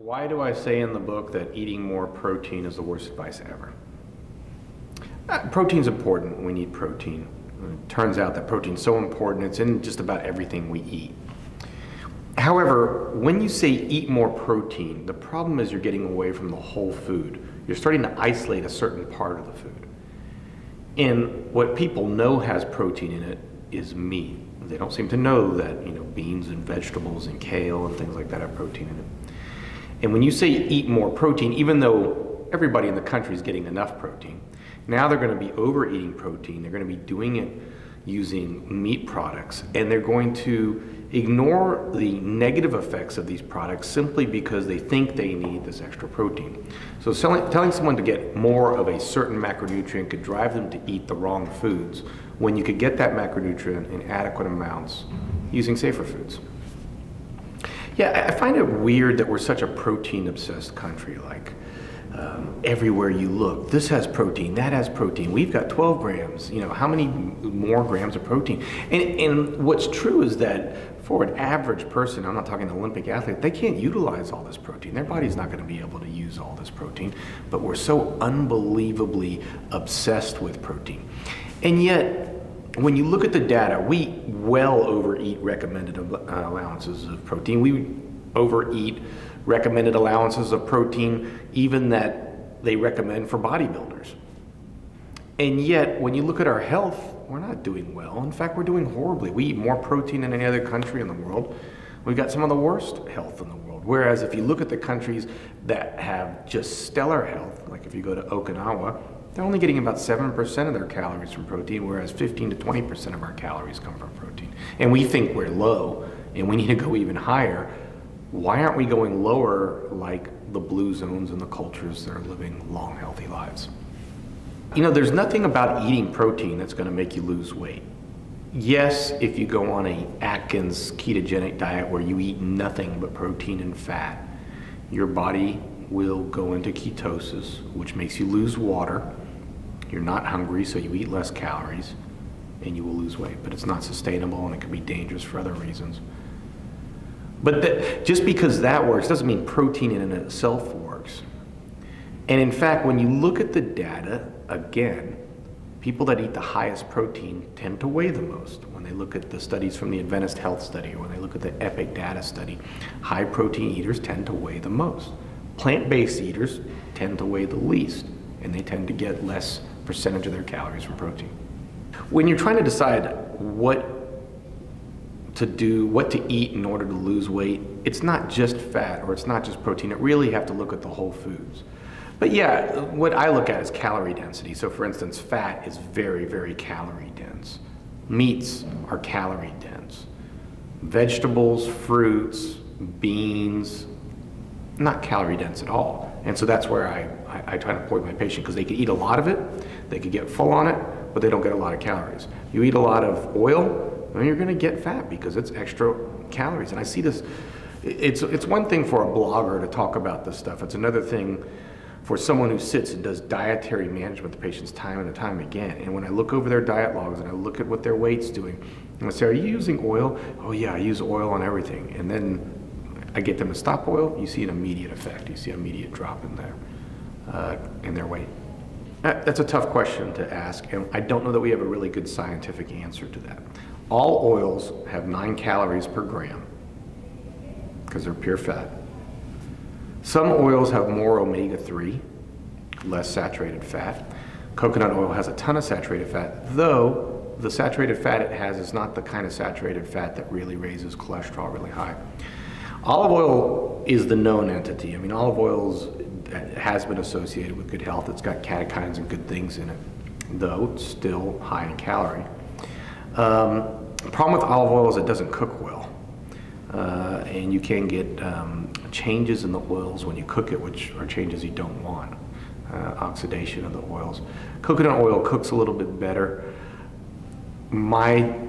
Why do I say in the book that eating more protein is the worst advice ever? Protein's important. We need protein. It turns out that protein's so important, it's in just about everything we eat. However, when you say eat more protein, the problem is you're getting away from the whole food. You're starting to isolate a certain part of the food. And what people know has protein in it is meat. They don't seem to know that, beans and vegetables and kale and things like that have protein in it. And when you say eat more protein, even though everybody in the country is getting enough protein, now they're going to be overeating protein. They're going to be doing it using meat products, and they're going to ignore the negative effects of these products simply because they think they need this extra protein. So telling someone to get more of a certain macronutrient could drive them to eat the wrong foods when you could get that macronutrient in adequate amounts using safer foods. Yeah, I find it weird that we're such a protein-obsessed country. Like, everywhere you look, this has protein, that has protein. We've got 12 grams. How many more grams of protein? And what's true is that for an average person, I'm not talking an Olympic athlete, they can't utilize all this protein. Their body's not going to be able to use all this protein. But we're so unbelievably obsessed with protein. And yet, when you look at the data, we well overeat recommended allowances of protein. We overeat recommended allowances of protein even that they recommend for bodybuilders. And yet, when you look at our health, we're not doing well. In fact, we're doing horribly. We eat more protein than any other country in the world. We've got some of the worst health in the world. Whereas if you look at the countries that have just stellar health, like if you go to Okinawa, they're only getting about 7% of their calories from protein, whereas 15 to 20% of our calories come from protein. And we think we're low, and we need to go even higher. Why aren't we going lower like the blue zones and the cultures that are living long, healthy lives? There's nothing about eating protein that's going to make you lose weight. Yes, if you go on a Atkins ketogenic diet where you eat nothing but protein and fat, your body will go into ketosis, which makes you lose water. You're not hungry, so you eat less calories, and you will lose weight. But it's not sustainable, and it can be dangerous for other reasons. But just because that works doesn't mean protein in and of itself works. And in fact, when you look at the data, again, people that eat the highest protein tend to weigh the most. When they look at the studies from the Adventist Health Study, or when they look at the EPIC data study, high protein eaters tend to weigh the most. Plant-based eaters tend to weigh the least, and they tend to get less percentage of their calories from protein. When you're trying to decide what to eat in order to lose weight, it's not just fat or it's not just protein. It really have to look at the whole foods. But yeah, what I look at is calorie density. So for instance, fat is very, very calorie dense. Meats are calorie dense. Vegetables, fruits, beans, not calorie dense at all. And so that's where I try to point my patient, because they could eat a lot of it, they could get full on it, but they don't get a lot of calories. You eat a lot of oil, and you're going to get fat because it's extra calories. And I see this, it's one thing for a blogger to talk about this stuff. It's another thing for someone who sits and does dietary management with the patients time and time again. And when I look over their diet logs and I look at what their weight's doing, and I say, are you using oil? Oh yeah, I use oil on everything. And then I get them to stop oil, you see an immediate effect. You see an immediate drop in their weight. That's a tough question to ask, and I don't know that we have a really good scientific answer to that. All oils have 9 calories per gram because they're pure fat. Some oils have more omega-3, less saturated fat. Coconut oil has a ton of saturated fat, though the saturated fat it has is not the kind of saturated fat that really raises cholesterol really high. Olive oil is the known entity. I mean, olive oil has been associated with good health. It's got catechins and good things in it, though it's still high in calorie. The problem with olive oil is it doesn't cook well. And you can get changes in the oils when you cook it, which are changes you don't want. Oxidation of the oils. Coconut oil cooks a little bit better. My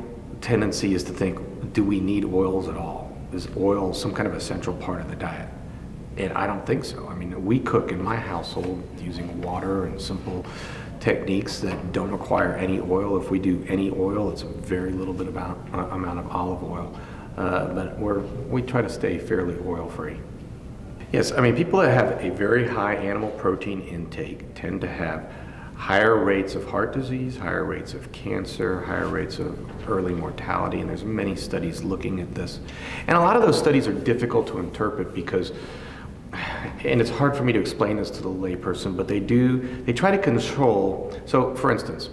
tendency is to think, do we need oils at all? Is oil some kind of essential part of the diet? And I don't think so. I mean, we cook in my household using water and simple techniques that don't require any oil. If we do any oil, it's a very little bit amount of olive oil. But we try to stay fairly oil-free. Yes, I mean, people that have a very high animal protein intake tend to have higher rates of heart disease, higher rates of cancer, higher rates of early mortality, and there's many studies looking at this. And a lot of those studies are difficult to interpret because, and it's hard for me to explain this to the layperson, but they try to control. So for instance,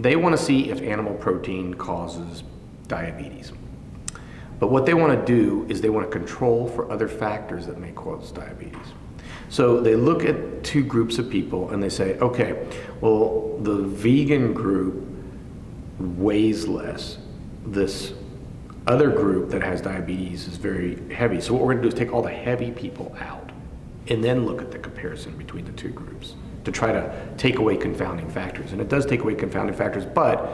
they want to see if animal protein causes diabetes. But what they want to do is they want to control for other factors that may cause diabetes. So they look at two groups of people and they say, okay, well, the vegan group weighs less. This other group that has diabetes is very heavy. So what we're going to do is take all the heavy people out and then look at the comparison between the two groups to try to take away confounding factors. And it does take away confounding factors, but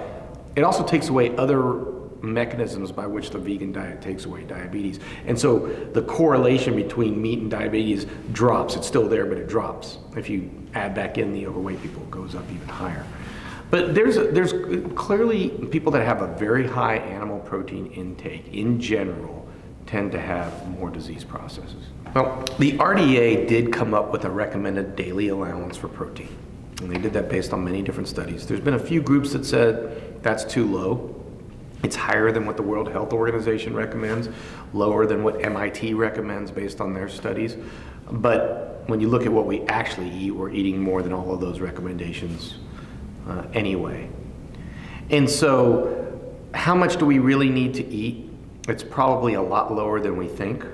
it also takes away other mechanisms by which the vegan diet takes away diabetes. And so the correlation between meat and diabetes drops. It's still there, but it drops. If you add back in the overweight people, it goes up even higher. But there's clearly people that have a very high animal protein intake in general tend to have more disease processes. Well, the RDA did come up with a recommended daily allowance for protein. And they did that based on many different studies. There's been a few groups that said that's too low. It's higher than what the World Health Organization recommends, lower than what MIT recommends based on their studies. But when you look at what we actually eat, we're eating more than all of those recommendations anyway. And so how much do we really need to eat? It's probably a lot lower than we think.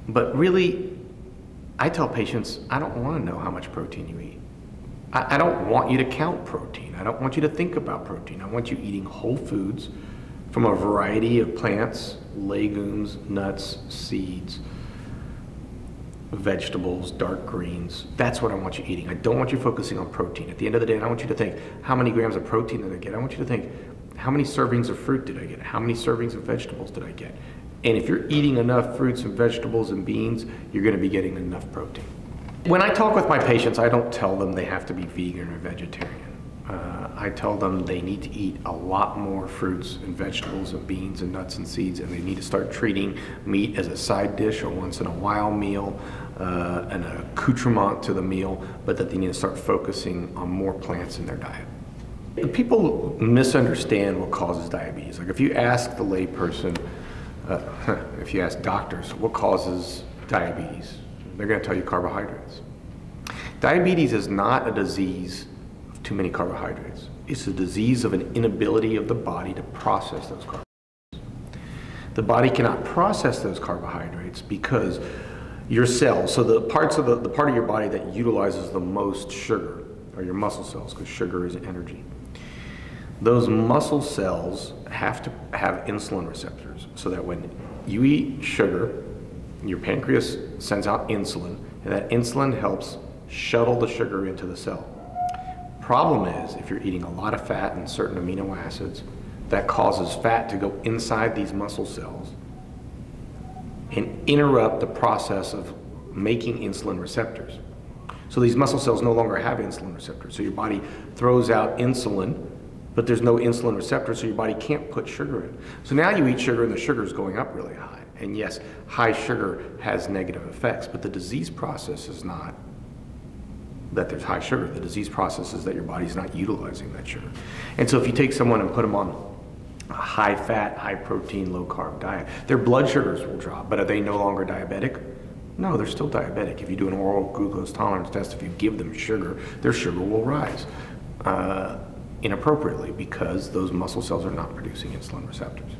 But really, I tell patients, I don't want to know how much protein you eat. I don't want you to count protein. I don't want you to think about protein. I want you eating whole foods from a variety of plants, legumes, nuts, seeds, vegetables, dark greens. That's what I want you eating. I don't want you focusing on protein. At the end of the day, I don't want you to think, how many grams of protein did I get? I want you to think, how many servings of fruit did I get? How many servings of vegetables did I get? And if you're eating enough fruits and vegetables and beans, you're going to be getting enough protein. When I talk with my patients, I don't tell them they have to be vegan or vegetarian. I tell them they need to eat a lot more fruits and vegetables and beans and nuts and seeds, and they need to start treating meat as a side dish or once in a while meal, an accoutrement to the meal, but that they need to start focusing on more plants in their diet. People misunderstand what causes diabetes. Like if you ask the layperson, if you ask doctors, what causes diabetes? They're going to tell you carbohydrates. Diabetes is not a disease of too many carbohydrates. It's a disease of an inability of the body to process those carbohydrates. The body cannot process those carbohydrates because your cells, so the part of your body that utilizes the most sugar are your muscle cells, because sugar is energy. Those muscle cells have to have insulin receptors so that when you eat sugar, your pancreas sends out insulin, and that insulin helps shuttle the sugar into the cell. Problem is, if you're eating a lot of fat and certain amino acids, that causes fat to go inside these muscle cells and interrupt the process of making insulin receptors. So these muscle cells no longer have insulin receptors. So your body throws out insulin, but there's no insulin receptor, so your body can't put sugar in. So now you eat sugar and the sugar is going up really high. And yes, high sugar has negative effects, but the disease process is not that there's high sugar. The disease process is that your body's not utilizing that sugar. And so if you take someone and put them on a high fat, high protein, low carb diet, their blood sugars will drop, but are they no longer diabetic? No, they're still diabetic. If you do an oral glucose tolerance test, if you give them sugar, their sugar will rise inappropriately because those muscle cells are not producing insulin receptors.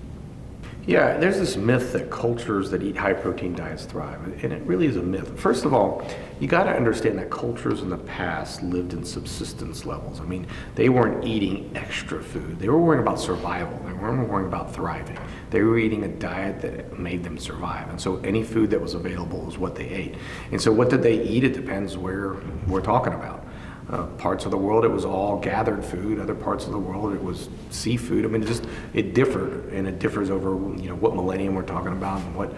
Yeah, there's this myth that cultures that eat high protein diets thrive, and it really is a myth. First of all, you got to understand that cultures in the past lived in subsistence levels. I mean, they weren't eating extra food. They were worrying about survival. They weren't worrying about thriving. They were eating a diet that made them survive, and so any food that was available was what they ate. And so what did they eat? It depends where we're talking about. Parts of the world it was all gathered food. Other parts of the world it was seafood. I mean, it differed, and it differs over what millennium we're talking about and what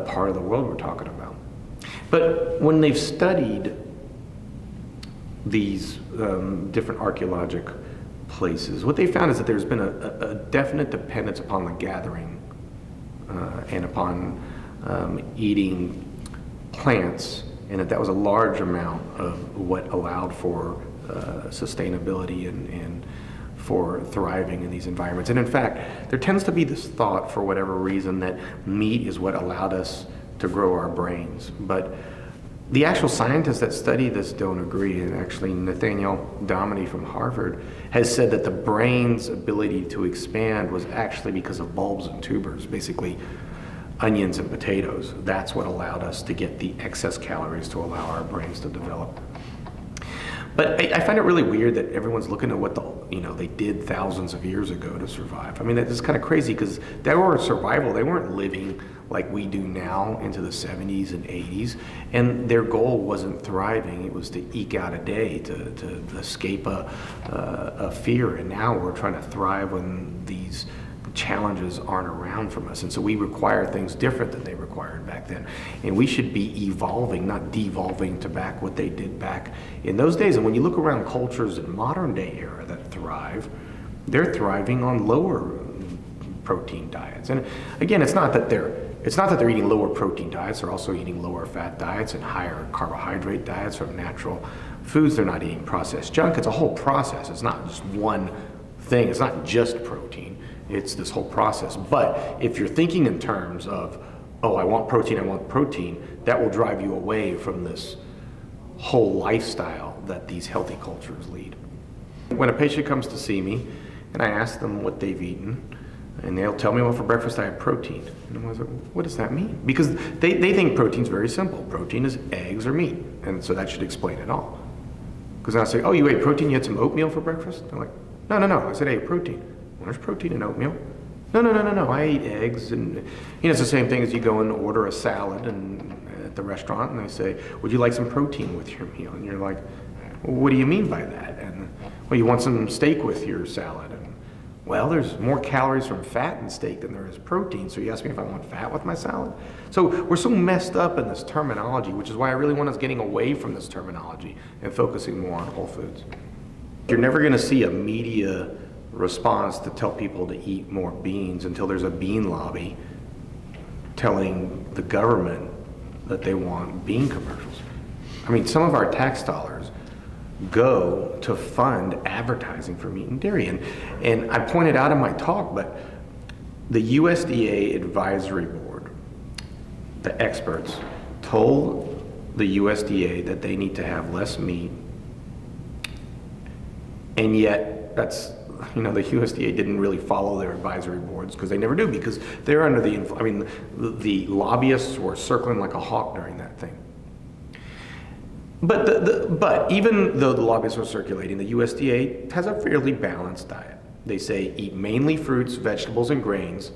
part of the world we're talking about. But when they've studied these different archaeologic places, what they found is that there's been a definite dependence upon the gathering and upon eating plants, and that was a large amount of what allowed for sustainability and for thriving in these environments. And in fact, there tends to be this thought, for whatever reason, that meat is what allowed us to grow our brains. But the actual scientists that study this don't agree. And actually, Nathaniel Dominy from Harvard has said that the brain's ability to expand was actually because of bulbs and tubers, basically onions and potatoes. That's what allowed us to get the excess calories to allow our brains to develop. But I find it really weird that everyone's looking at what they did thousands of years ago to survive. I mean, it's kind of crazy because they were survival. They weren't living like we do now into the 70s and 80s. And their goal wasn't thriving. It was to eke out a day, to escape a fear. And now we're trying to thrive when these challenges aren't around from us. And so we require things different than they required back then. And we should be evolving, not devolving to back what they did back in those days. And when you look around cultures in modern day era that thrive, they're thriving on lower protein diets. And again, it's not that they're eating lower protein diets. They're also eating lower fat diets and higher carbohydrate diets from natural foods. They're not eating processed junk. It's a whole process. It's not just one thing. It's not just protein. It's this whole process. But if you're thinking in terms of, oh, I want protein, that will drive you away from this whole lifestyle that these healthy cultures lead. When a patient comes to see me and I ask them what they've eaten, and they'll tell me, well, for breakfast I had protein. And I was like, what does that mean? Because they think protein's very simple. Protein is eggs or meat. And so that should explain it all. Because I say, oh, you ate protein, you had some oatmeal for breakfast? They're like, no. I said, I ate protein. Well, there's protein in oatmeal. No. I ate eggs. And it's the same thing as you go and order a salad at the restaurant and they say, would you like some protein with your meal? And you're like, well, what do you mean by that? And, well, you want some steak with your salad. And, well, there's more calories from fat in steak than there is protein. So you ask me if I want fat with my salad? So we're so messed up in this terminology, which is why I really want us getting away from this terminology and focusing more on whole foods. You're never going to see a media response to tell people to eat more beans until there's a bean lobby telling the government that they want bean commercials. I mean, some of our tax dollars go to fund advertising for meat and dairy. And I pointed out in my talk, but the USDA advisory board, the experts, told the USDA that they need to have less meat, and yet the USDA didn't really follow their advisory boards because they never do, because they're under the lobbyists were circling like a hawk during that thing. But even though the lobbyists are circulating, the USDA has a fairly balanced diet. They say eat mainly fruits, vegetables, and grains,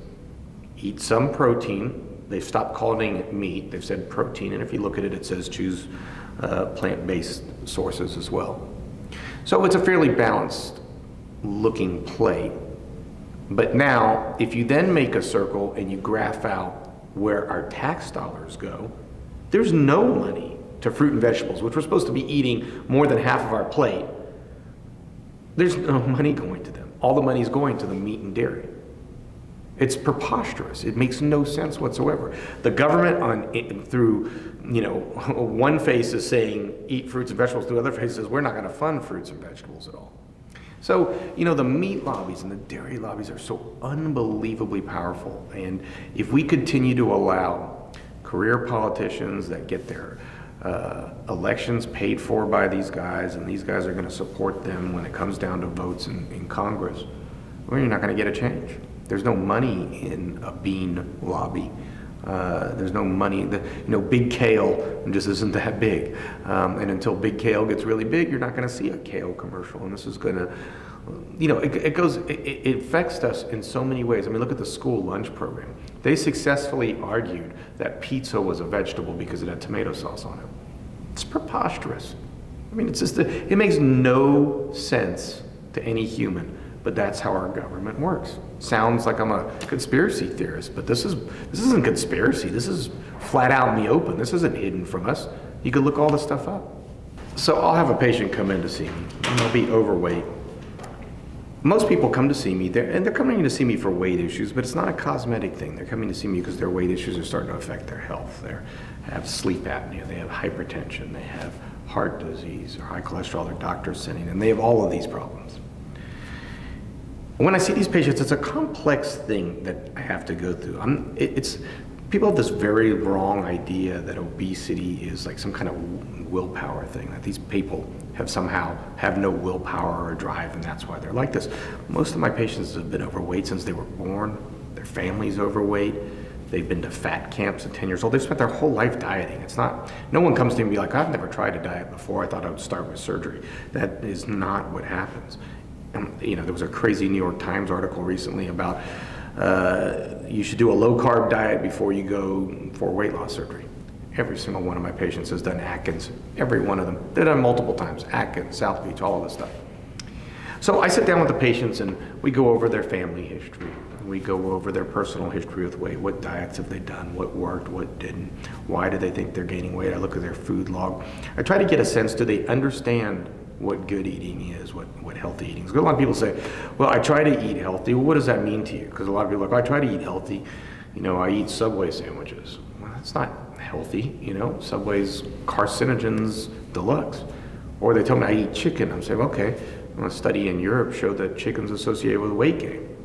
eat some protein. They've stopped calling it meat. They've said protein, and if you look at it, it says choose plant-based sources as well. So it's a fairly balanced looking plate. But now, if you then make a circle and you graph out where our tax dollars go, there's no money to fruit and vegetables, which we're supposed to be eating more than half of our plate. There's no money going to them. All the money is going to the meat and dairy. It's preposterous. It makes no sense whatsoever. The government through one face is saying eat fruits and vegetables, the other face says we're not going to fund fruits and vegetables at all. So, the meat lobbies and the dairy lobbies are so unbelievably powerful. And if we continue to allow career politicians that get their elections paid for by these guys, and these guys are going to support them when it comes down to votes in Congress, well, you're not going to get a change. There's no money in a bean lobby. There's no money. Big kale just isn't that big. And until big kale gets really big, you're not going to see a kale commercial. And this is going to, it affects us in so many ways. I mean, look at the school lunch program. They successfully argued that pizza was a vegetable because it had tomato sauce on it. It's preposterous. I mean, it makes no sense to any human. But that's how our government works. Sounds like I'm a conspiracy theorist, but this isn't conspiracy. This is flat out in the open. This isn't hidden from us. You could look all this stuff up. So I'll have a patient come in to see me, and they'll be overweight. Most people come to see me, and they're coming to see me for weight issues, but it's not a cosmetic thing. They're coming to see me because their weight issues are starting to affect their health. They have sleep apnea, they have hypertension, they have heart disease or high cholesterol. Their doctor's sending them. They have all of these problems. When I see these patients, it's a complex thing that I have to go through. People have this very wrong idea that obesity is like some kind of willpower thing, that these people somehow have no willpower or drive, and that's why they're like this. Most of my patients have been overweight since they were born. Their family's overweight. They've been to fat camps at 10 years old. They've spent their whole life dieting. No one comes to me and be like, I've never tried a diet before. I thought I would start with surgery. That is not what happens. There was a crazy New York Times article recently about you should do a low-carb diet before you go for weight loss surgery. Every single one of my patients has done Atkins. Every one of them. They've done multiple times. Atkins, South Beach, all of this stuff. So I sit down with the patients and we go over their family history. We go over their personal history with weight. What diets have they done? What worked? What didn't? Why do they think they're gaining weight? I look at their food log. I try to get a sense, do they understand what good eating is, what healthy eating is? Because a lot of people say, well, I try to eat healthy. Well, what does that mean to you? Because a lot of people are like, I try to eat healthy. I eat Subway sandwiches. Well, that's not healthy. Subway's carcinogens deluxe. Or they tell me I eat chicken. I'm saying, okay, a study in Europe showed that chicken's associated with weight gain.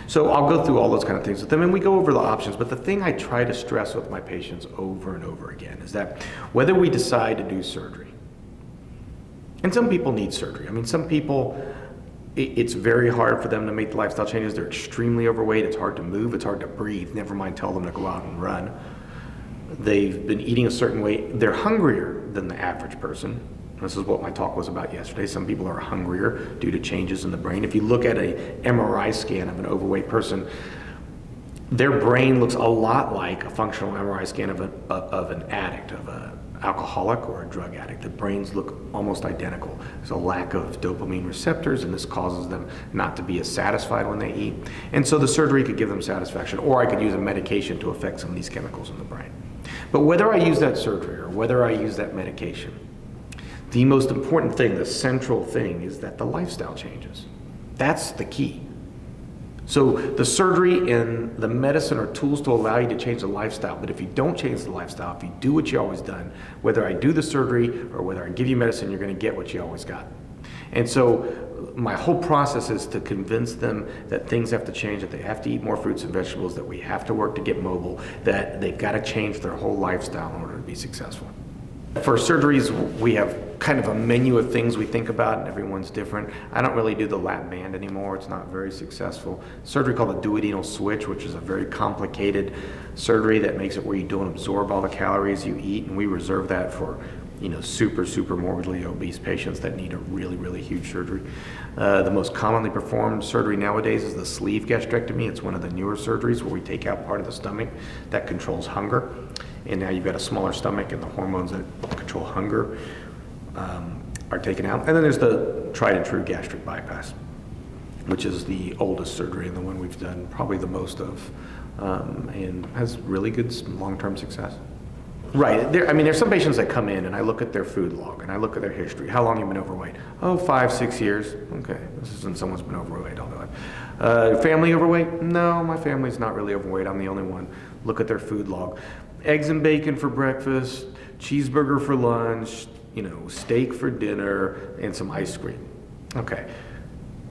So I'll go through all those kind of things with them, and we go over the options. But the thing I try to stress with my patients over and over again is that whether we decide to do surgery, and some people need surgery. Some people, it's very hard for them to make the lifestyle changes. They're extremely overweight. It's hard to move. It's hard to breathe. Never mind tell them to go out and run. They've been eating a certain way. They're hungrier than the average person. This is what my talk was about yesterday. Some people are hungrier due to changes in the brain. If you look at an MRI scan of an overweight person, their brain looks a lot like a functional MRI scan of an addict, of an alcoholic or a drug addict. The brains look almost identical. There's a lack of dopamine receptors, and this causes them not to be as satisfied when they eat. And so the surgery could give them satisfaction, or I could use a medication to affect some of these chemicals in the brain. But whether I use that surgery or whether I use that medication, the most important thing, the central thing, is that the lifestyle changes. That's the key. So the surgery and the medicine are tools to allow you to change the lifestyle. But if you don't change the lifestyle, if you do what you always done, whether I do the surgery or whether I give you medicine, you're going to get what you always got. And so my whole process is to convince them that things have to change, that they have to eat more fruits and vegetables, that we have to work to get mobile, that they've got to change their whole lifestyle in order to be successful. For surgeries, we have kind of a menu of things we think about, and everyone's different. I don't really do the lap band anymore. It's not very successful. Surgery called a duodenal switch, which is a very complicated surgery that makes it where you don't absorb all the calories you eat, and we reserve that for super morbidly obese patients that need a really huge surgery. The most commonly performed surgery nowadays is the sleeve gastrectomy. It's one of the newer surgeries where we take out part of the stomach that controls hunger. And now you've got a smaller stomach, and the hormones that control hunger are taken out. And then there's the tried and true gastric bypass, which is the oldest surgery and the one we've done probably the most of, and has really good long-term success. Right. There's some patients that come in and I look at their food log and I look at their history. How long have you been overweight? Oh, 5-6 years. Okay. This isn't someone's been overweight all their life. Family overweight? No, my family's not really overweight. I'm the only one. Look at their food log. Eggs and bacon for breakfast, cheeseburger for lunch, steak for dinner, and some ice cream. Okay.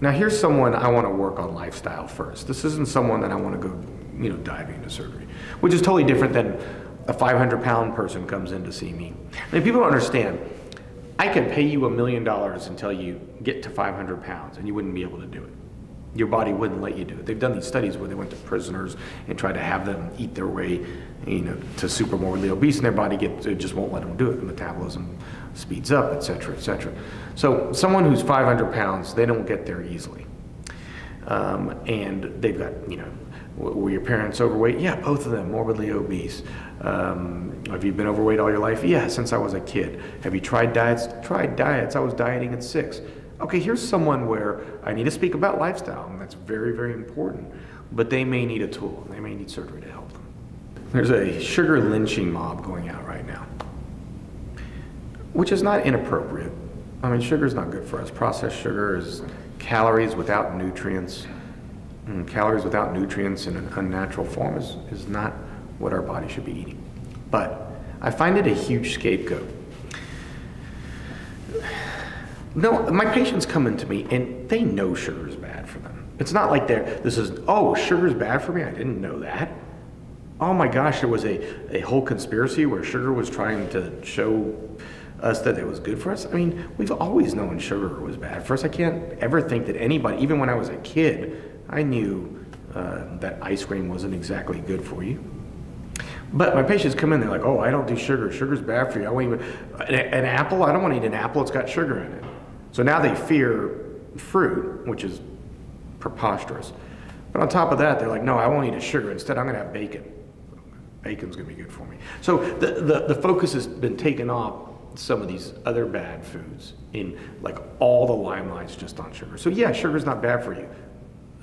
Now here's someone I want to work on lifestyle first. This isn't someone that I want to go, diving into surgery, which is totally different than a 500-pound person comes in to see me. People don't understand. I could pay you $1 million until you get to 500 pounds, and you wouldn't be able to do it. Your body wouldn't let you do it. They've done these studies where they went to prisoners and tried to have them eat their way, to super morbidly obese, and their body just won't let them do it. The metabolism speeds up, et cetera, et cetera. So someone who's 500 pounds, they don't get there easily. And they've got, were your parents overweight? Yeah, both of them, morbidly obese. Have you been overweight all your life? Yeah, since I was a kid. Have you tried diets? Tried diets. I was dieting at 6. Okay, here's someone where I need to speak about lifestyle, and that's very important, but they may need a tool. They may need surgery to help them. There's a sugar lynching mob going out right now, which is not inappropriate. Sugar's not good for us. Processed sugar calories without nutrients. Calories without nutrients in an unnatural form is not what our body should be eating. But I find it a huge scapegoat. No, my patients come into me and they know sugar is bad for them. It's not like oh, sugar's bad for me? I didn't know that. Oh my gosh, there was a whole conspiracy where sugar was trying to show us that it was good for us. I mean, we've always known sugar was bad for us. I can't ever think that anybody, even when I was a kid, I knew that ice cream wasn't exactly good for you. But my patients come in, they're like, oh, I don't do sugar. Sugar's bad for you. I won't even, an apple, I don't want to eat an apple. It's got sugar in it. So now they fear fruit, which is preposterous. But on top of that, they're like, no, I won't eat a sugar. Instead, I'm going to have bacon. Bacon's going to be good for me. So the focus has been taken off some of these other bad foods in like all the limelight's just on sugar. So yeah, sugar's not bad for you.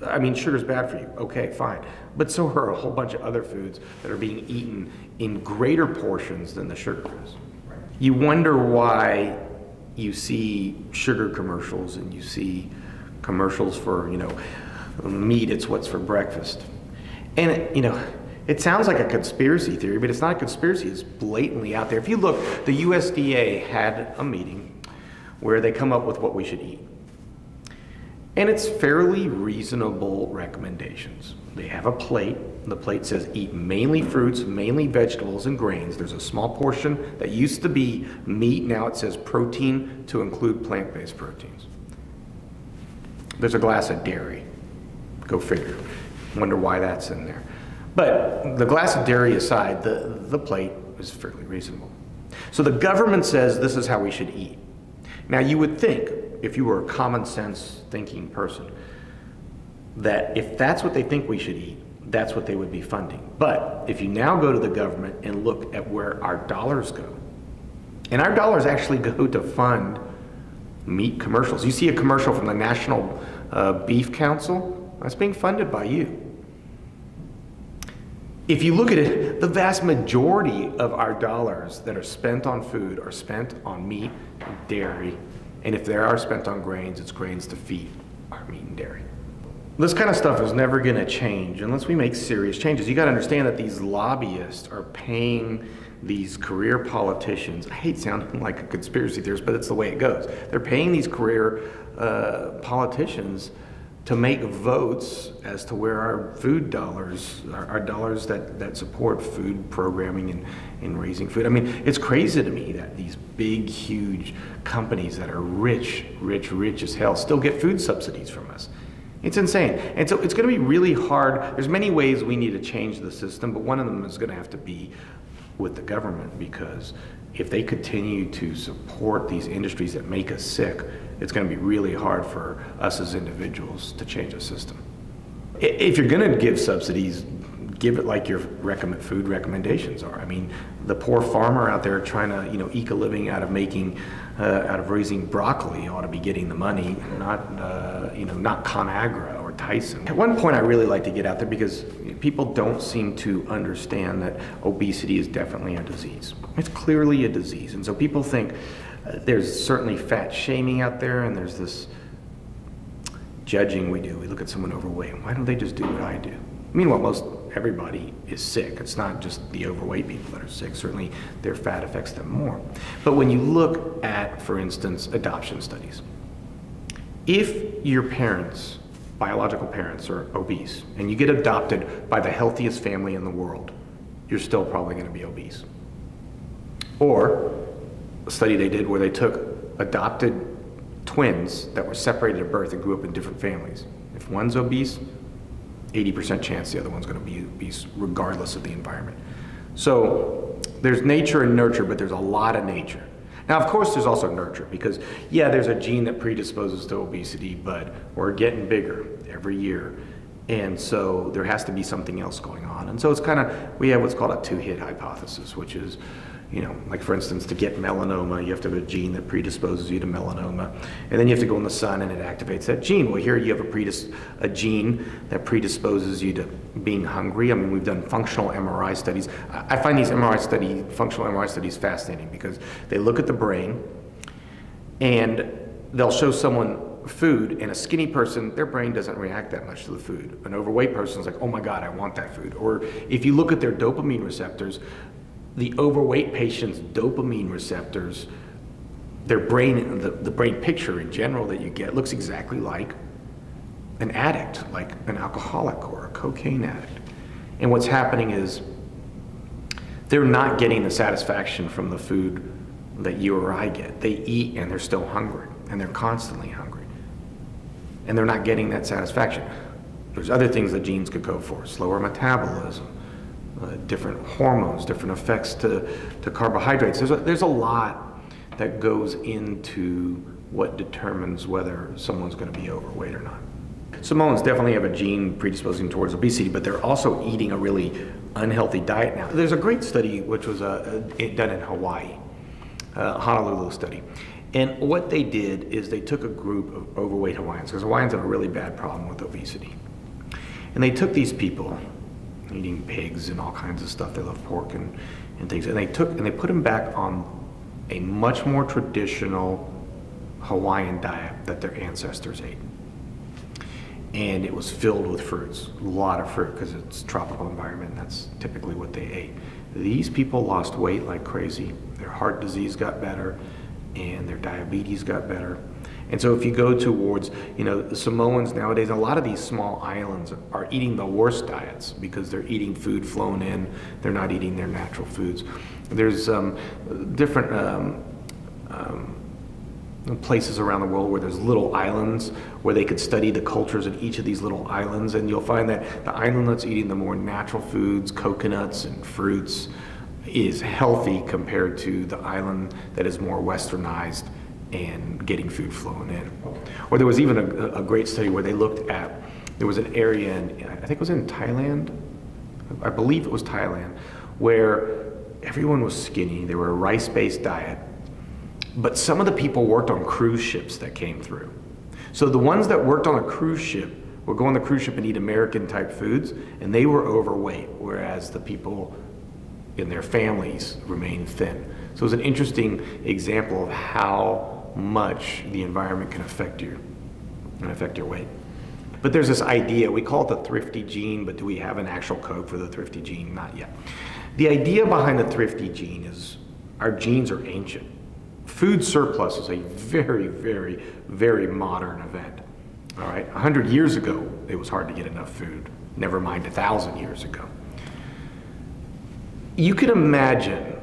I mean, sugar's bad for you. Okay, fine. But so are a whole bunch of other foods that are being eaten in greater portions than the sugar is. You wonder why you see sugar commercials and you see commercials for, meat, it's what's for breakfast. And, it sounds like a conspiracy theory, but it's not a conspiracy. It's blatantly out there. If you look, the USDA had a meeting where they come up with what we should eat. And it's fairly reasonable recommendations. They have a plate. The plate says eat mainly fruits, mainly vegetables and grains. There's a small portion that used to be meat. Now it says protein to include plant-based proteins. There's a glass of dairy. Go figure. Wonder why that's in there. But the glass of dairy aside, the plate is fairly reasonable. So the government says this is how we should eat. Now you would think, if you were a common sense thinking person, that if that's what they think we should eat, that's what they would be funding. But if you now go to the government and look at where our dollars go, and our dollars actually go to fund meat commercials. You see a commercial from the National Beef Council, that's being funded by you. If you look at it, the vast majority of our dollars that are spent on food are spent on meat and dairy. And if they are spent on grains, it's grains to feed our meat and dairy. This kind of stuff is never going to change unless we make serious changes. You got to understand that these lobbyists are paying these career politicians. I hate sounding like a conspiracy theorist, but it's the way it goes. They're paying these career politicians to make votes as to where our food dollars, our dollars that support food programming and raising food. I mean, it's crazy to me that these big, huge companies that are rich as hell still get food subsidies from us. It's insane. And so it's going to be really hard. There's many ways we need to change the system, but one of them is going to have to be with the government, because if they continue to support these industries that make us sick, it's going to be really hard for us as individuals to change the system. If you're going to give subsidies, give it like your food recommendations are. I mean, the poor farmer out there trying to, eke a living out of raising broccoli ought to be getting the money, not ConAgra or Tyson. At one point, I really like to get out there because people don't seem to understand that obesity is definitely a disease. It's clearly a disease, and so people think there's certainly fat shaming out there, and there's this judging we do. We look at someone overweight. Why don't they just do what I do? Meanwhile, most everybody is sick. It's not just the overweight people that are sick. Certainly, their fat affects them more. But when you look at, for instance, adoption studies, if your parents, biological parents, are obese, and you get adopted by the healthiest family in the world, you're still probably going to be obese. Or a study they did where they took adopted twins that were separated at birth and grew up in different families. If one's obese, 80% chance the other one's going to be obese regardless of the environment. So there's nature and nurture, but there's a lot of nature. Now, of course, there's also nurture, because yeah, there's a gene that predisposes to obesity, but we're getting bigger every year. And so there has to be something else going on. And so it's we have what's called a two-hit hypothesis, which is, like for instance, to get melanoma, you have to have a gene that predisposes you to melanoma. And then you have to go in the sun and it activates that gene. Well, here you have a gene that predisposes you to being hungry. I mean, we've done functional MRI studies. I find these functional MRI studies fascinating because they look at the brain and they'll show someone food, and a skinny person, their brain doesn't react that much to the food. An overweight person is like, oh my God, I want that food. Or if you look at their dopamine receptors, the overweight patient's dopamine receptors, their brain, the brain picture in general that you get looks exactly like an addict, like an alcoholic or a cocaine addict. And what's happening is they're not getting the satisfaction from the food that you or I get. They eat and they're still hungry, and they're constantly hungry. And they're not getting that satisfaction. There's other things that genes could go for: slower metabolism, different hormones, different effects to carbohydrates. There's a lot that goes into what determines whether someone's going to be overweight or not. Samoans definitely have a gene predisposing towards obesity, but they're also eating a really unhealthy diet now. There's a great study which was done in Hawaii, Honolulu study. And what they did is they took a group of overweight Hawaiians, because Hawaiians have a really bad problem with obesity. And they took these people eating pigs and all kinds of stuff. They love pork and things. And they put them back on a much more traditional Hawaiian diet that their ancestors ate. And it was filled with fruits, a lot of fruit, because it's a tropical environment. That's typically what they ate. These people lost weight like crazy. Their heart disease got better, and their diabetes got better. And so if you go towards, the Samoans nowadays, a lot of these small islands are eating the worst diets because they're eating food flown in. They're not eating their natural foods. There's different places around the world where there's little islands where they could study the cultures in each of these little islands, and you'll find that the island that's eating the more natural foods, coconuts and fruits, is healthy compared to the island that is more westernized and getting food flown in. Or there was even a great study where they looked at, there was an area in, I think it was in Thailand, I believe it was Thailand, where everyone was skinny. They were a rice-based diet, but some of the people worked on cruise ships that came through. So the ones that worked on a cruise ship would go on the cruise ship and eat American type foods, and they were overweight, whereas the people in their families remained thin. So it was an interesting example of how much the environment can affect your weight. But there's this idea, we call it the Thrifty Gene, but do we have an actual code for the Thrifty Gene? Not yet. The idea behind the Thrifty Gene is our genes are ancient. Food surplus is a very, very, very modern event. All right, 100 years ago, it was hard to get enough food. Never mind 1,000 years ago. You can imagine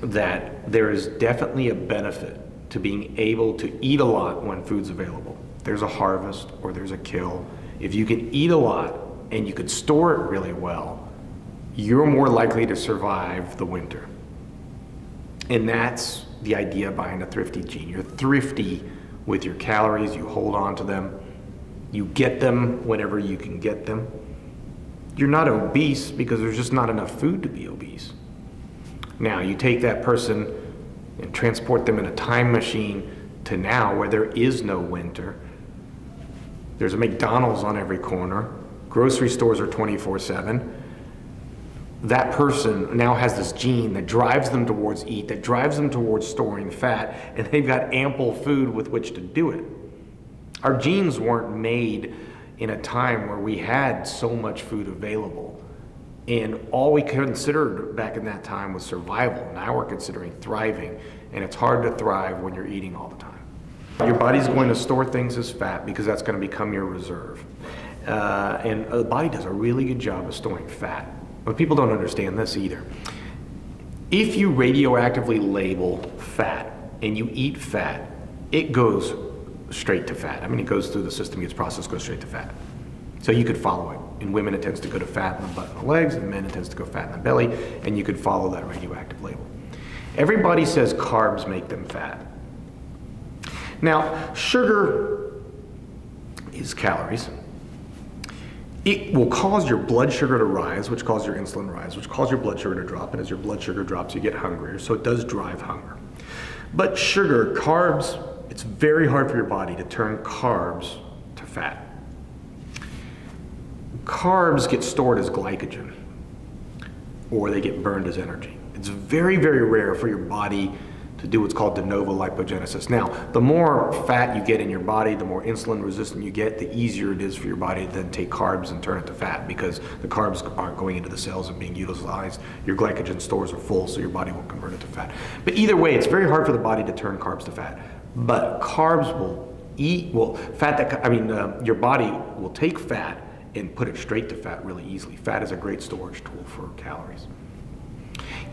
that there is definitely a benefit to being able to eat a lot when food's available. There's a harvest or there's a kill. If you can eat a lot and you could store it really well, you're more likely to survive the winter. And that's the idea behind a Thrifty Gene. You're thrifty with your calories, you hold on to them, you get them whenever you can get them. You're not obese because there's just not enough food to be obese. Now, you take that person and transport them in a time machine to now where there is no winter. There's a McDonald's on every corner. Grocery stores are 24/7. That person now has this gene that drives them towards eat, that drives them towards storing fat, and they've got ample food with which to do it. Our genes weren't made in a time where we had so much food available, and all we considered back in that time was survival. Now we're considering thriving, and it's hard to thrive when you're eating all the time. Your body's going to store things as fat because that's going to become your reserve. And the body does a really good job of storing fat. But people don't understand this either. If you radioactively label fat and you eat fat, it goes straight to fat. I mean, it goes through the system, gets processed, goes straight to fat. So you could follow it. In women, it tends to go to fat in the butt and the legs, and in men, it tends to go fat in the belly, and you could follow that radioactive label. Everybody says carbs make them fat. Now, sugar is calories. It will cause your blood sugar to rise, which causes your insulin to rise, which causes your blood sugar to drop, and as your blood sugar drops, you get hungrier, so it does drive hunger. But sugar, carbs, it's very hard for your body to turn carbs to fat. Carbs get stored as glycogen, or they get burned as energy. It's very, very rare for your body to do what's called de novo lipogenesis. Now, the more fat you get in your body, the more insulin resistant you get, the easier it is for your body to then take carbs and turn it to fat, because the carbs aren't going into the cells and being utilized. Your glycogen stores are full, so your body will convert it to fat. But either way, it's very hard for the body to turn carbs to fat. But carbs will your body will take fat and put it straight to fat really easily. Fat is a great storage tool for calories.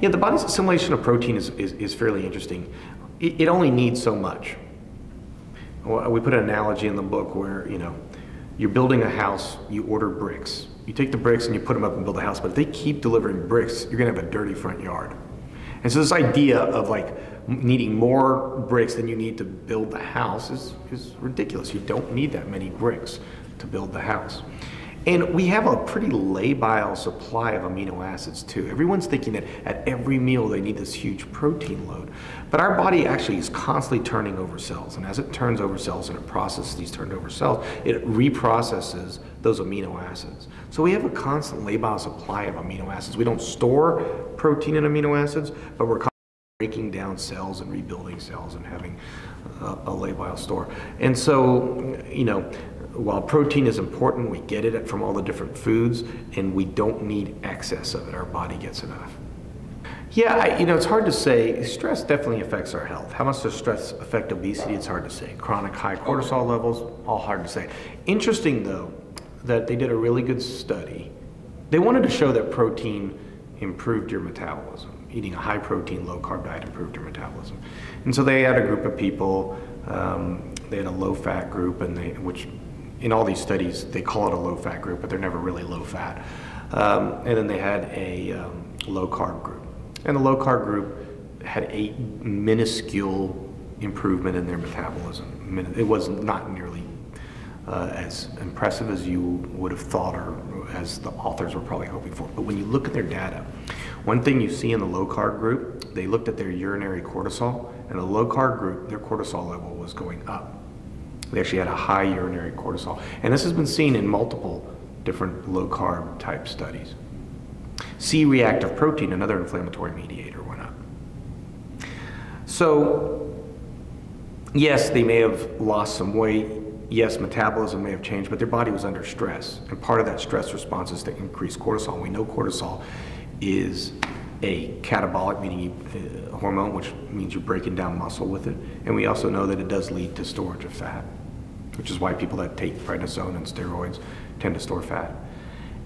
Yeah, the body's assimilation of protein is fairly interesting. It only needs so much. Well, we put an analogy in the book where, you're building a house, you order bricks. You take the bricks and you put them up and build a house, but if they keep delivering bricks, you're gonna have a dirty front yard. And so this idea of needing more bricks than you need to build the house is ridiculous. You don't need that many bricks to build the house. And we have a pretty labile supply of amino acids too. Everyone's thinking that at every meal they need this huge protein load. But our body actually is constantly turning over cells. And as it turns over cells and it processes these turned over cells, it reprocesses those amino acids. So we have a constant labile supply of amino acids. We don't store protein and amino acids, but we're constantly breaking down cells and rebuilding cells and having a labile store. And so, while protein is important, we get it from all the different foods, and we don't need excess of it. Our body gets enough. Yeah, it's hard to say. Stress definitely affects our health. How much does stress affect obesity? It's hard to say. Chronic high cortisol levels, all hard to say. Interesting, though, that they did a really good study. They wanted to show that protein improved your metabolism. Eating a high protein, low carb diet improved your metabolism. And so they had a group of people, they had a low fat group, which in all these studies, they call it a low fat group, but they're never really low fat. And then they had a low carb group. And the low carb group had a minuscule improvement in their metabolism. It was not nearly as impressive as you would have thought, or as the authors were probably hoping for. But when you look at their data, one thing you see in the low carb group, they looked at their urinary cortisol, and the low carb group, their cortisol level was going up. They actually had a high urinary cortisol. And this has been seen in multiple different low carb type studies. C-reactive protein, another inflammatory mediator, went up. So, yes, they may have lost some weight. Yes, metabolism may have changed, but their body was under stress. And part of that stress response is to increase cortisol. We know cortisol is a catabolic, meaning hormone, which means you're breaking down muscle with it. And we also know that it does lead to storage of fat, which is why people that take prednisone and steroids tend to store fat.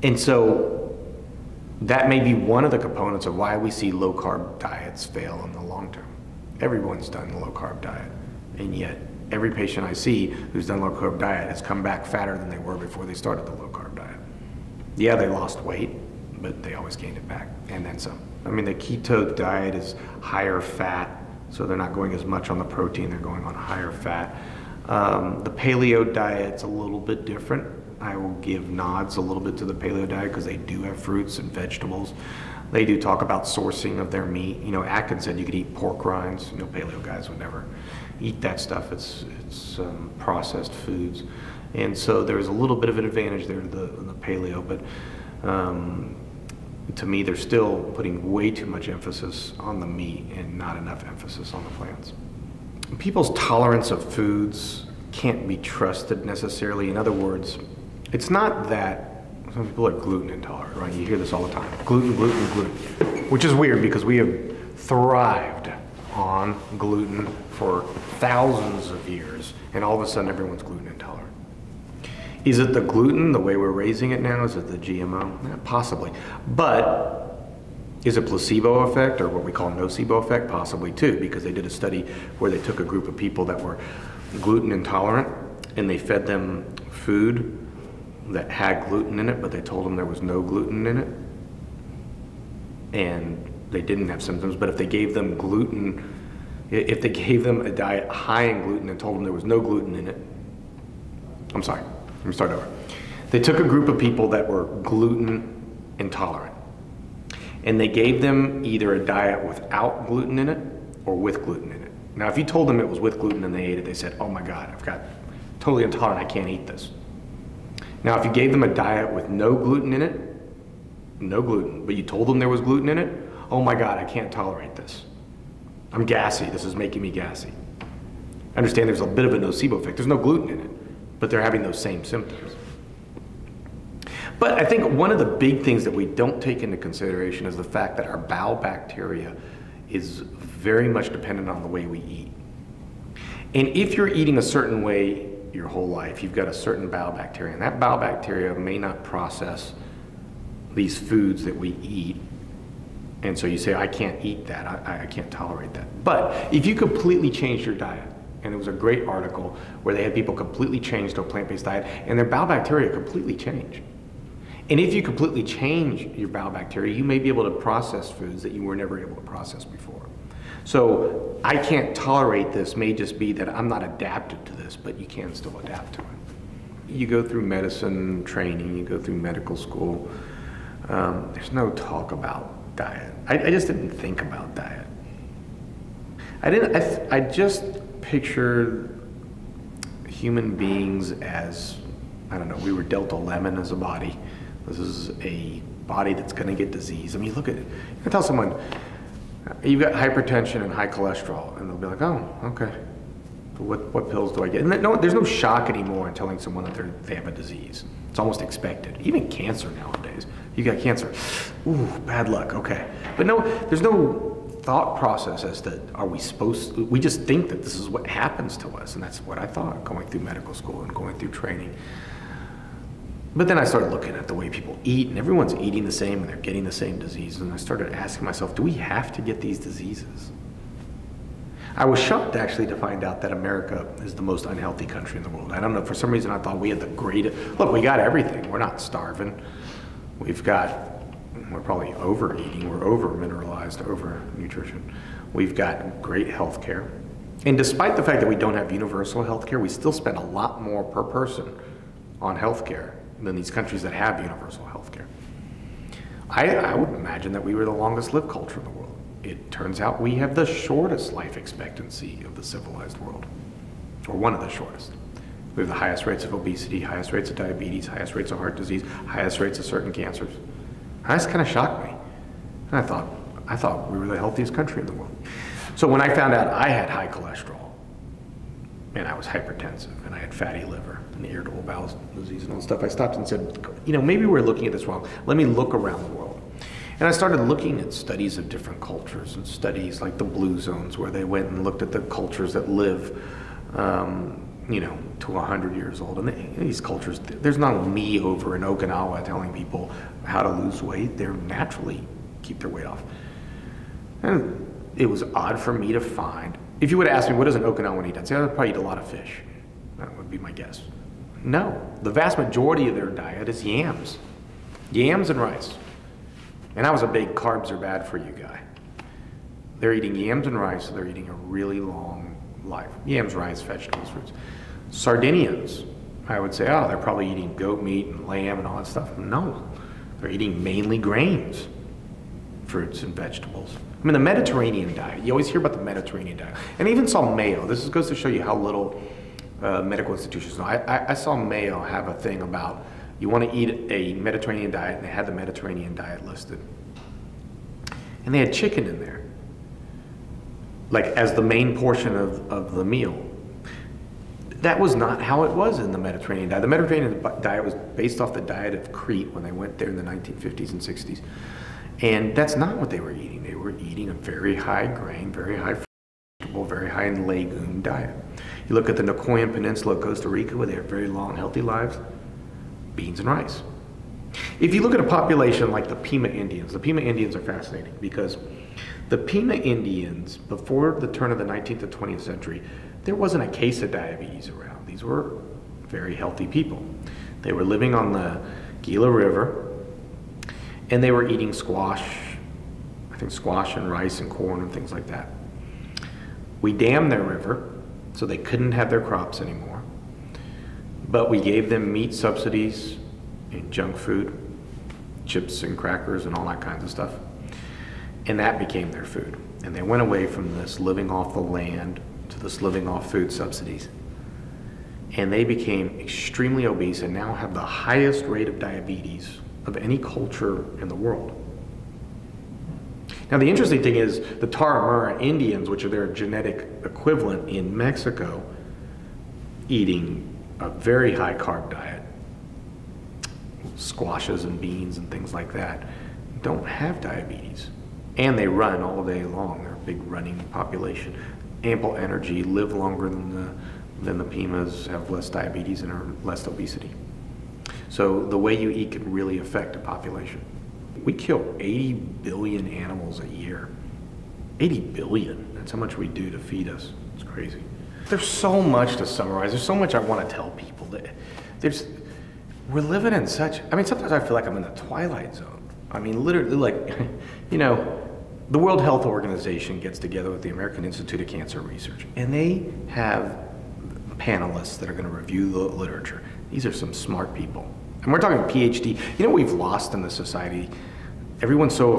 And so that may be one of the components of why we see low carb diets fail in the long term. Everyone's done a low carb diet, and yet every patient I see who's done a low carb diet has come back fatter than they were before they started the low carb diet. Yeah, they lost weight, but they always gained it back, and then some. I mean, the keto diet is higher fat, so they're not going as much on the protein, they're going on higher fat. The paleo diet's a little bit different. I will give nods a little bit to the paleo diet because they do have fruits and vegetables. They do talk about sourcing of their meat. Atkins said you could eat pork rinds. Paleo guys would never eat that stuff. It's processed foods. And so there's a little bit of an advantage there to the paleo, but to me, they're still putting way too much emphasis on the meat and not enough emphasis on the plants. People's tolerance of foods can't be trusted necessarily. In other words, it's not that some people are gluten intolerant, right? You hear this all the time. Gluten, gluten, gluten. Which is weird because we have thrived on gluten for thousands of years, and all of a sudden everyone's gluten intolerant. Is it the gluten, the way we're raising it now? Is it the GMO? Possibly. But is it placebo effect, or what we call nocebo effect? Possibly too, because they did a study where they took a group of people that were gluten intolerant and they fed them food that had gluten in it, but they told them there was no gluten in it. And they didn't have symptoms, but if they gave them gluten, if they gave them a diet high in gluten and told them there was no gluten in it, I'm sorry, let me start over. They took a group of people that were gluten intolerant, and they gave them either a diet without gluten in it or with gluten in it. Now, if you told them it was with gluten and they ate it, they said, oh my God, I've got totally intolerant, I can't eat this. Now, if you gave them a diet with no gluten in it, no gluten, but you told them there was gluten in it, oh my God, I can't tolerate this. I'm gassy, this is making me gassy. I understand there's a bit of a nocebo effect. There's no gluten in it, but they're having those same symptoms. But I think one of the big things that we don't take into consideration is the fact that our bowel bacteria is very much dependent on the way we eat. And if you're eating a certain way your whole life, you've got a certain bowel bacteria, and that bowel bacteria may not process these foods that we eat. And so you say, I can't eat that, I can't tolerate that. But if you completely changed your diet, and it was a great article where they had people completely change to a plant-based diet, and their bowel bacteria completely change. And if you completely change your bowel bacteria, you may be able to process foods that you were never able to process before. So I can't tolerate this may just be that I'm not adapted to this, but you can still adapt to it. You go through medicine training, you go through medical school, there's no talk about diet. I just didn't think about diet. I just pictured human beings as, I don't know, we were dealt a lemon as a body. This is a body that's going to get disease. I mean, look at it. You can tell someone, you've got hypertension and high cholesterol, and they'll be like, oh, okay. What pills do I get? And there's no shock anymore in telling someone that they have a disease. It's almost expected. Even cancer nowadays. You got cancer. Ooh, bad luck, okay. But no, there's no thought process as to, are we supposed to, we just think that this is what happens to us, and that's what I thought going through medical school and going through training. But then I started looking at the way people eat, and everyone's eating the same, and they're getting the same diseases, and I started asking myself, do we have to get these diseases? I was shocked actually to find out that America is the most unhealthy country in the world. I don't know, for some reason I thought we had the greatest, look, we got everything. We're not starving. We're probably overeating, we're over-mineralized, over-nutrition. We've got great health care. And despite the fact that we don't have universal health care, we still spend a lot more per person on health care than these countries that have universal health care. I would imagine that we were the longest lived culture in the world. It turns out we have the shortest life expectancy of the civilized world, or one of the shortest. We have the highest rates of obesity, highest rates of diabetes, highest rates of heart disease, highest rates of certain cancers. That kind of shocked me. And I thought we were the healthiest country in the world. So when I found out I had high cholesterol, and I was hypertensive, and I had fatty liver, and irritable bowel disease and all that stuff, I stopped and said, you know, maybe we're looking at this wrong. Let me look around the world. And I started looking at studies of different cultures, and studies like the blue zones, where they went and looked at the cultures that live, you know, to 100 years old. And these cultures, there's not me over in Okinawa telling people how to lose weight. They're naturally keep their weight off. And it was odd for me to find, if you would ask me, what does an Okinawan eat? I'd say I'd probably eat a lot of fish. That would be my guess. No, the vast majority of their diet is yams. Yams and rice. And I was a big carbs are bad for you guy. They're eating yams and rice, so they're eating a really long life. Yams, rice, vegetables, fruits. Sardinians, I would say, oh, they're probably eating goat meat and lamb and all that stuff. No, they're eating mainly grains, fruits and vegetables. I mean, the Mediterranean diet, you always hear about the Mediterranean diet. And I even saw Mayo, this goes to show you how little medical institutions know. I saw Mayo have a thing about, you want to eat a Mediterranean diet, and they had the Mediterranean diet listed. And they had chicken in there, like as the main portion of the meal. That was not how it was in the Mediterranean diet. The Mediterranean diet was based off the diet of Crete when they went there in the 1950s and 60s. And that's not what they were eating. They were eating a very high grain, very high vegetable, very high in legume diet. You look at the Nicoyan Peninsula of Costa Rica, where they have very long, healthy lives, beans and rice. If you look at a population like the Pima Indians are fascinating because the Pima Indians, before the turn of the 19th and 20th century, there wasn't a case of diabetes around. These were very healthy people. They were living on the Gila River, and they were eating squash, I think squash and rice and corn and things like that. We dammed their river, so they couldn't have their crops anymore. But we gave them meat subsidies and junk food, chips and crackers and all that kinds of stuff. And that became their food. And they went away from this living off the land to this living off food subsidies. And they became extremely obese and now have the highest rate of diabetes of any culture in the world. Now, the interesting thing is the Pima Indians, which are their genetic equivalent in Mexico, eating a very high carb diet, squashes and beans and things like that, don't have diabetes. And they run all day long. They're a big running population. Ample energy, live longer than the Pimas, have less diabetes and are less obesity. So the way you eat can really affect a population. We kill 80 billion animals a year. 80 billion, that's how much we do to feed us. It's crazy. There's so much to summarize. There's so much I want to tell people. We're living in such, I mean, sometimes I feel like I'm in the twilight zone. I mean, literally, like, you know, the World Health Organization gets together with the American Institute of Cancer Research, and they have panelists that are going to review the literature. These are some smart people. And we're talking PhD. You know what we've lost in this society? Everyone's so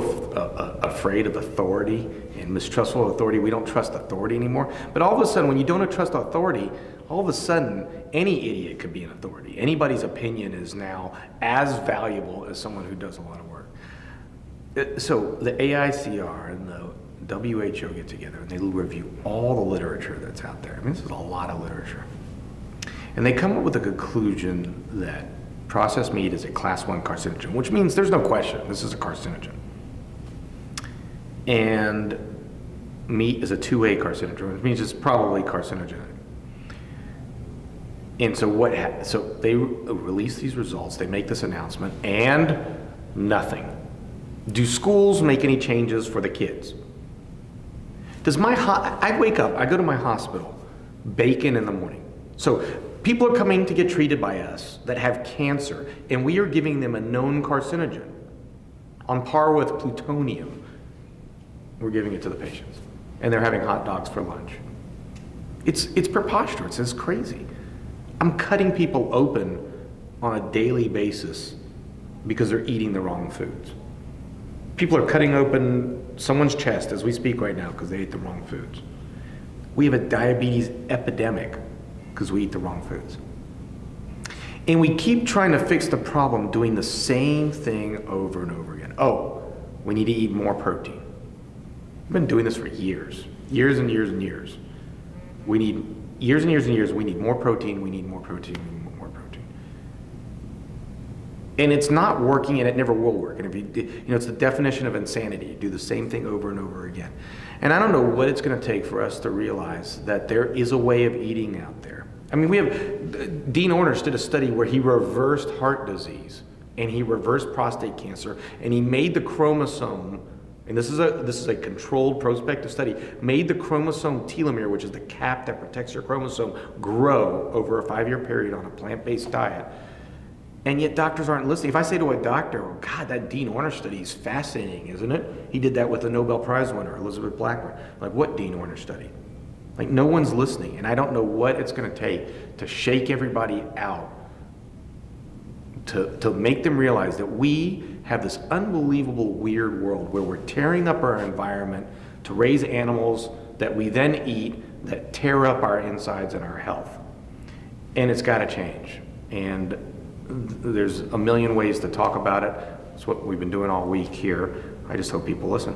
afraid of authority and mistrustful of authority. We don't trust authority anymore. But all of a sudden, when you don't trust authority, all of a sudden, any idiot could be an authority. Anybody's opinion is now as valuable as someone who does a lot of work. So the AICR and the WHO get together and they review all the literature that's out there. I mean, this is a lot of literature. And they come up with a conclusion that processed meat is a class 1 carcinogen, which means there's no question, this is a carcinogen. And meat is a 2A carcinogen, which means it's probably carcinogenic. And so so they release these results, they make this announcement, and nothing. Do schools make any changes for the kids? Does I wake up, I go to my hospital, bacon in the morning. So people are coming to get treated by us that have cancer, and we are giving them a known carcinogen on par with plutonium. We're giving it to the patients, and they're having hot dogs for lunch. It's preposterous, it's crazy. I'm cutting people open on a daily basis because they're eating the wrong foods. People are cutting open someone's chest as we speak right now because they ate the wrong foods. We have a diabetes epidemic because we eat the wrong foods. And we keep trying to fix the problem doing the same thing over and over again. Oh, we need to eat more protein. We've been doing this for years, years and years and years. We need years and years and years, we need more protein, we need more protein, we need more protein. And it's not working, and it never will work. And if you know, it's the definition of insanity. You do the same thing over and over again. And I don't know what it's going to take for us to realize that there is a way of eating out there. I mean, we have, Dean Ornish did a study where he reversed heart disease, and he reversed prostate cancer, and he made the chromosome, and this is a controlled prospective study, made the chromosome telomere, which is the cap that protects your chromosome, grow over a 5-year period on a plant-based diet. And yet doctors aren't listening. If I say to a doctor, oh, God, that Dean Ornish study is fascinating, isn't it? He did that with the Nobel Prize winner, Elizabeth Blackburn. Like, what Dean Ornish study? Like, no one's listening. And I don't know what it's going to take to shake everybody out, to make them realize that we have this unbelievable, weird world where we're tearing up our environment to raise animals that we then eat that tear up our insides and our health. And it's got to change. And there's a million ways to talk about it. That's what we've been doing all week here. I just hope people listen.